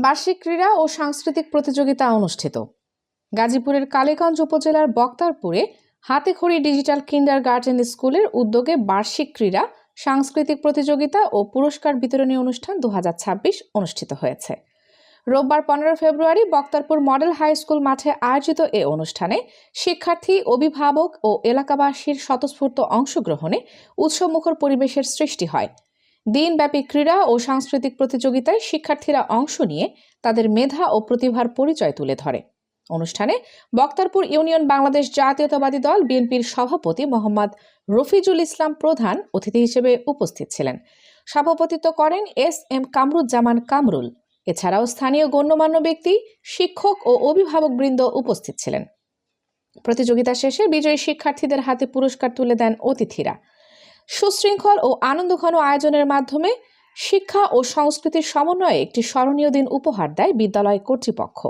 বার্ষিক ক্রীড়া ও সাংস্কৃতিক প্রতিযোগিতা অনুষ্ঠিত। গাজীপুরের কালীগঞ্জ উপজেলার বক্তারপুরে হাতেখড়ি ডিজিটাল কিন্ডারগার্টেন স্কুলের উদ্যোগে বার্ষিক ক্রীড়া, সাংস্কৃতিক প্রতিযোগিতা ও পুরস্কার বিতরণী অনুষ্ঠান 2026 অনুষ্ঠিত হয়েছে। রোববার 15 ফেব্রুয়ারি বক্তারপুর মডেল হাই স্কুল মাঠে আয়োজিত এ অনুষ্ঠানে শিক্ষার্থী, অভিভাবক ও এলাকাবাসীর স্বতঃস্ফূর্ত অংশগ্রহণে উৎসবমুখর পরিবেশের সৃষ্টি হয়। দিনব্যাপী ক্রীড়া ও সাংস্কৃতিক প্রতিযোগিতায় শিক্ষার্থীরা অংশ নিয়ে তাদের মেধা ও প্রতিভার পরিচয় তুলে ধরে। অনুষ্ঠানে বক্তারপুর ইউনিয়ন বাংলাদেশ জাতীয়তাবাদী দল বিএনপির সভাপতি মোহাম্মদ রফিজুল ইসলাম প্রধান অতিথি হিসেবে উপস্থিত ছিলেন। সভাপতিত্ব করেন এস.এম. কামরুজ্জামান কামরুল। এছাড়াও স্থানীয় গণ্যমান্য ব্যক্তি, শিক্ষক ও অভিভাবকবৃন্দ উপস্থিত ছিলেন। প্রতিযোগিতা শেষে বিজয়ী শিক্ষার্থীদের হাতে পুরস্কার তুলে দেন অতিথিরা। সুশৃঙ্খল ও আনন্দঘন আয়োজনের মাধ্যমে শিক্ষা ও সংস্কৃতির সমন্বয়ে একটি স্মরণীয় দিন উপহার দেয় বিদ্যালয় কর্তৃপক্ষ।